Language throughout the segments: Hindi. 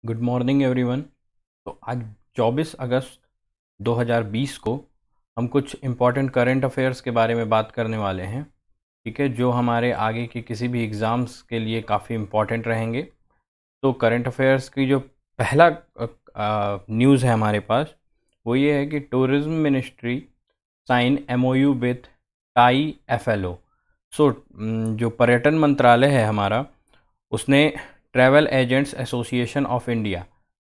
Good morning everyone. तो आज 24 अगस्त 2020 को हम कुछ इम्पॉर्टेंट करंट अफेयर्स के बारे में बात करने वाले हैं, ठीक है, जो हमारे आगे के किसी भी एग्ज़ाम्स के लिए काफ़ी इम्पॉर्टेंट रहेंगे। तो करंट अफेयर्स की जो पहला न्यूज़ है हमारे पास वो ये है कि tourism ministry sign MOU with TAAI FLO। So जो पर्यटन मंत्रालय है हमारा, उसने travel agents association of India,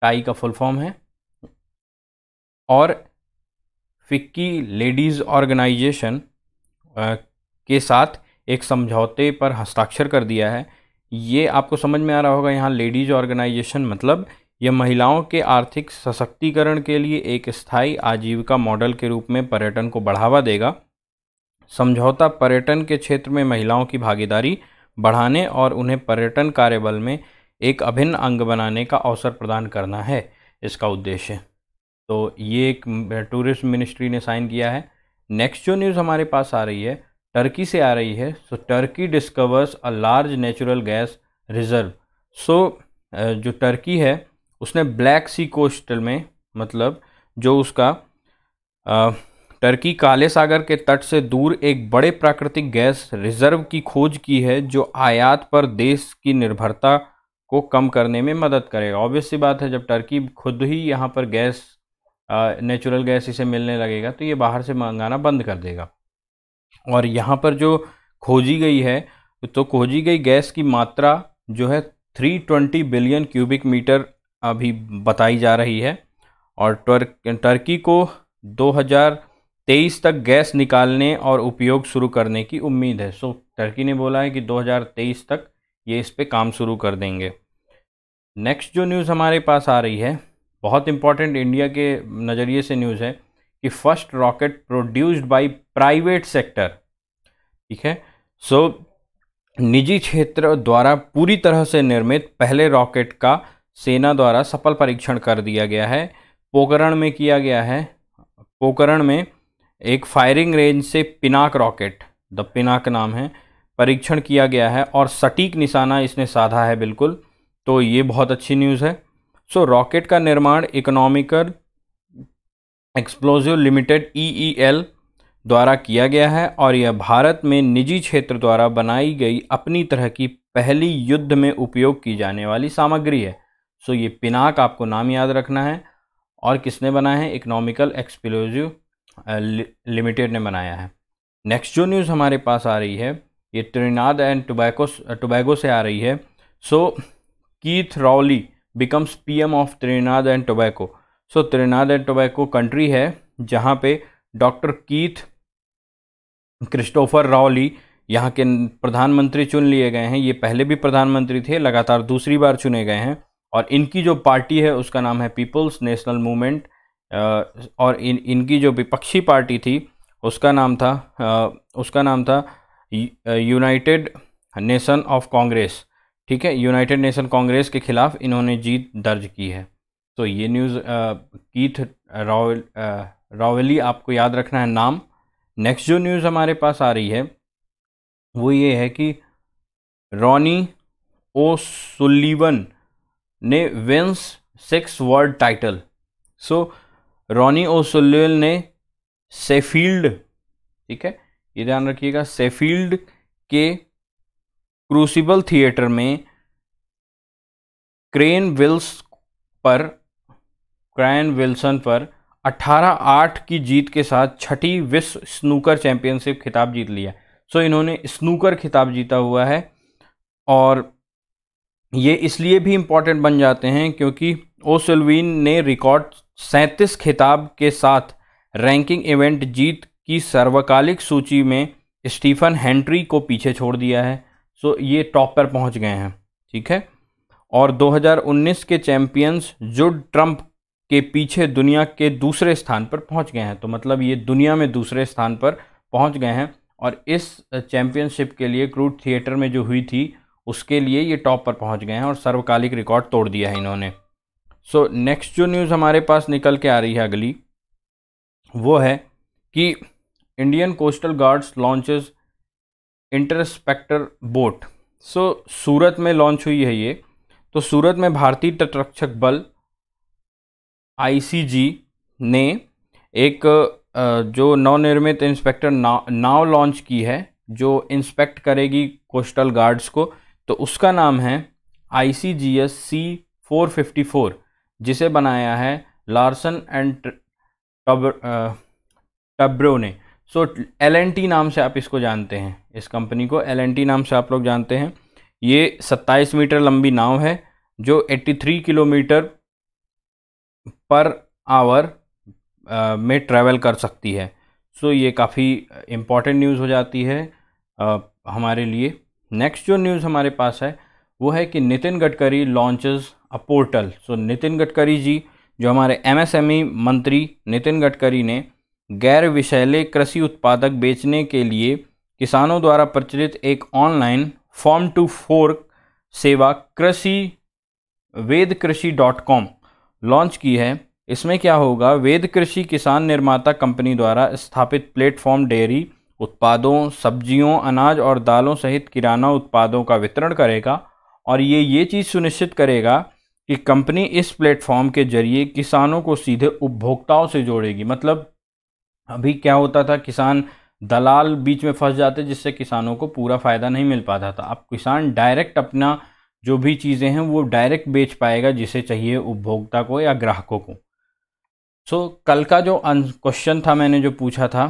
TAAI का फुल फॉर्म है, और फिक्की लेडीज़ ऑर्गेनाइजेशन के साथ एक समझौते पर हस्ताक्षर कर दिया है। ये आपको समझ में आ रहा होगा, यहाँ लेडीज़ ऑर्गेनाइजेशन मतलब यह महिलाओं के आर्थिक सशक्तिकरण के लिए एक स्थायी आजीविका मॉडल के रूप में पर्यटन को बढ़ावा देगा। समझौता पर्यटन के क्षेत्र में महिलाओं की भागीदारी बढ़ाने और उन्हें पर्यटन कार्यबल में एक अभिन्न अंग बनाने का अवसर प्रदान करना है इसका उद्देश्य। तो ये एक टूरिज्म मिनिस्ट्री ने साइन किया है। नेक्स्ट जो न्यूज़ हमारे पास आ रही है, टर्की से आ रही है। So Turkey discovers a large natural gas reserve. So जो टर्की है उसने ब्लैक सी कोस्टल में, मतलब जो उसका टर्की काले सागर के तट से दूर एक बड़े प्राकृतिक गैस रिजर्व की खोज की है, जो आयात पर देश की निर्भरता को कम करने में मदद करेगा। ऑब्वियस सी बात है, जब टर्की खुद ही यहाँ पर गैस, नेचुरल गैस इसे मिलने लगेगा तो ये बाहर से मंगाना बंद कर देगा। और यहाँ पर जो खोजी गई है, तो खोजी गई गैस की मात्रा जो है 320 बिलियन क्यूबिक मीटर अभी बताई जा रही है। और टर्की को 2023 तक गैस निकालने और उपयोग शुरू करने की उम्मीद है। सो टर्की ने बोला है कि 2023 तक ये इस पे काम शुरू कर देंगे। नेक्स्ट जो न्यूज़ हमारे पास आ रही है, बहुत इंपॉर्टेंट इंडिया के नज़रिए से न्यूज़ है कि first rocket produced by private sector, ठीक है। सो निजी क्षेत्र द्वारा पूरी तरह से निर्मित पहले रॉकेट का सेना द्वारा सफल परीक्षण कर दिया गया है। पोखरण में किया गया है। पोखरण में एक फायरिंग रेंज से पिनाक रॉकेट, द पिनाक नाम है, परीक्षण किया गया है और सटीक निशाना इसने साधा है बिल्कुल। तो ये बहुत अच्छी न्यूज़ है। सो रॉकेट का निर्माण इकोनॉमिकल एक्सप्लोजिव लिमिटेड EEL द्वारा किया गया है और यह भारत में निजी क्षेत्र द्वारा बनाई गई अपनी तरह की पहली युद्ध में उपयोग की जाने वाली सामग्री है। सो ये पिनाक आपको नाम याद रखना है। और किसने बनाया है? इकोनॉमिकल एक्सप्लोजिव लिमिटेड ने बनाया है। नेक्स्ट जो न्यूज़ हमारे पास आ रही है, ये ट्रिनिडाद एंड टोबैगो से आ रही है। So Keith Rowley becomes PM of Trinidad and Tobago. So Trinidad and Tobago country है जहाँ पे डॉक्टर कीथ क्रिस्टोफर रॉली यहाँ के प्रधानमंत्री चुन लिए गए हैं। ये पहले भी प्रधानमंत्री थे, लगातार दूसरी बार चुने गए हैं। और इनकी जो पार्टी है उसका नाम है पीपल्स नेशनल मूवमेंट। और इनकी जो विपक्षी पार्टी थी उसका नाम था यूनाइटेड नेशन ऑफ कांग्रेस, ठीक है। यूनाइटेड नेशन कांग्रेस के खिलाफ इन्होंने जीत दर्ज की है। तो ये न्यूज़ कीथ रॉवली आपको याद रखना है नाम। नेक्स्ट जो न्यूज़ हमारे पास आ रही है वो ये है कि रॉनी ओसुलिवन ने विंस 6 वर्ल्ड टाइटल। सो रॉनी ओसुलिवन ने शेफील्ड, ठीक है, ये ध्यान रखिएगा, शेफील्ड के क्रूसिबल थिएटर में क्रेन विल्सन पर 18-8 की जीत के साथ छठी विश्व स्नूकर चैंपियनशिप खिताब जीत लिया। सो इन्होंने स्नूकर खिताब जीता हुआ है। और ये इसलिए भी इम्पॉर्टेंट बन जाते हैं क्योंकि ओसुलिवन ने रिकॉर्ड 37 खिताब के साथ रैंकिंग इवेंट जीत की सर्वकालिक सूची में स्टीफन हेंट्री को पीछे छोड़ दिया है। सो ये टॉप पर पहुंच गए हैं, ठीक है। और 2019 के चैंपियंस जुड ट्रम्प के पीछे दुनिया के दूसरे स्थान पर पहुंच गए हैं। तो मतलब ये दुनिया में दूसरे स्थान पर पहुंच गए हैं। और इस चैंपियनशिप के लिए क्रूड थिएटर में जो हुई थी उसके लिए ये टॉप पर पहुंच गए हैं और सर्वकालिक रिकॉर्ड तोड़ दिया है इन्होंने। सो नेक्स्ट जो न्यूज़ हमारे पास निकल के आ रही है अगली, वो है कि Indian coastal guards launches interceptor boat. So Surat में लॉन्च हुई है ये। तो सूरत में भारतीय तटरक्षक बल ICG ने एक जो नवनिर्मित इंस्पेक्टर नाव लॉन्च की है जो इंस्पेक्ट करेगी कोस्टल गार्ड्स को, तो उसका नाम है ICGS C454, जिसे बनाया है लार्सन एंड टब्रो ने। सो L&T नाम से आप इसको जानते हैं, इस कंपनी को L&T नाम से आप लोग जानते हैं। ये 27 मीटर लंबी नाव है जो 83 किलोमीटर पर आवर में ट्रैवल कर सकती है। सो ये काफ़ी इम्पॉर्टेंट न्यूज़ हो जाती है हमारे लिए। नेक्स्ट जो न्यूज़ हमारे पास है वो है कि Nitin Gadkari launches a portal. So Nitin Gadkari ji, जो हमारे MSME मंत्री नितिन गडकरी ने गैर विषैले कृषि उत्पादक बेचने के लिए किसानों द्वारा प्रचलित एक ऑनलाइन फार्म टू फोर्क सेवा वेदकृषि.com लॉन्च की है। इसमें क्या होगा, वेद कृषि किसान निर्माता कंपनी द्वारा स्थापित प्लेटफॉर्म डेयरी उत्पादों, सब्जियों, अनाज और दालों सहित किराना उत्पादों का वितरण करेगा और ये चीज़ सुनिश्चित करेगा कि कंपनी इस प्लेटफॉर्म के जरिए किसानों को सीधे उपभोक्ताओं से जोड़ेगी। मतलब अभी क्या होता था, किसान दलाल बीच में फंस जाते जिससे किसानों को पूरा फ़ायदा नहीं मिल पाता था। अब किसान डायरेक्ट अपना जो भी चीज़ें हैं वो डायरेक्ट बेच पाएगा जिसे चाहिए उपभोक्ता को या ग्राहकों को। सो कल का जो क्वेश्चन था मैंने जो पूछा था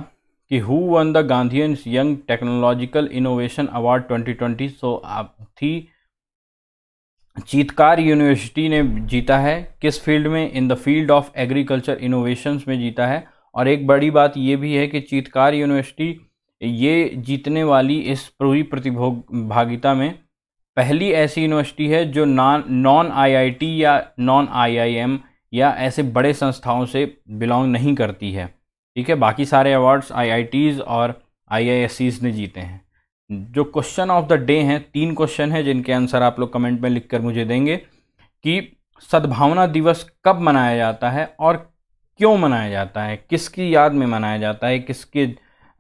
कि who one the Gandhian young technological innovation award 2020, सो आप थी चीतकार यूनिवर्सिटी ने जीता है। किस फील्ड में? In the field of agriculture innovations में जीता है। और एक बड़ी बात ये भी है कि चीतकार यूनिवर्सिटी ये जीतने वाली इस पूरी प्रतिभागिता में पहली ऐसी यूनिवर्सिटी है जो नॉन IIT या नॉन IIM या ऐसे बड़े संस्थाओं से बिलोंग नहीं करती है। ठीक है, बाकी सारे अवार्ड्स IITs और IISCs ने जीते हैं। जो क्वेश्चन ऑफ द डे हैं, 3 क्वेश्चन हैं जिनके आंसर आप लोग कमेंट में लिखकर मुझे देंगे कि सद्भावना दिवस कब मनाया जाता है और क्यों मनाया जाता है, किसकी याद में मनाया जाता है, किसके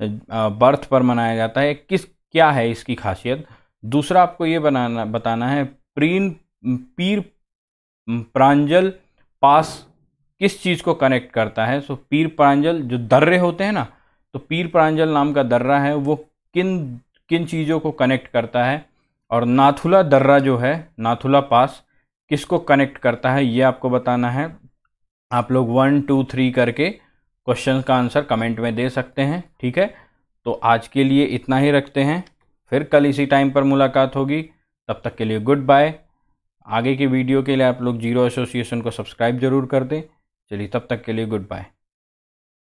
बर्थ पर मनाया जाता है, क्या है इसकी खासियत। दूसरा आपको ये बताना है पीर प्रांजल पास किस चीज़ को कनेक्ट करता है। सो पीर प्रांजल जो दर्रे होते हैं ना, तो पीर प्रांजल नाम का दर्रा है वो किन चीज़ों को कनेक्ट करता है। और नाथुला दर्रा जो है, नाथुला पास किसको कनेक्ट करता है, ये आपको बताना है। आप लोग 1 2 3 करके क्वेश्चन का आंसर कमेंट में दे सकते हैं। ठीक है, तो आज के लिए इतना ही रखते हैं, फिर कल इसी टाइम पर मुलाकात होगी। तब तक के लिए गुड बाय। आगे की वीडियो के लिए आप लोग जीरो एसोसिएशन को सब्सक्राइब जरूर कर दें। चलिए, तब तक के लिए गुड बाय।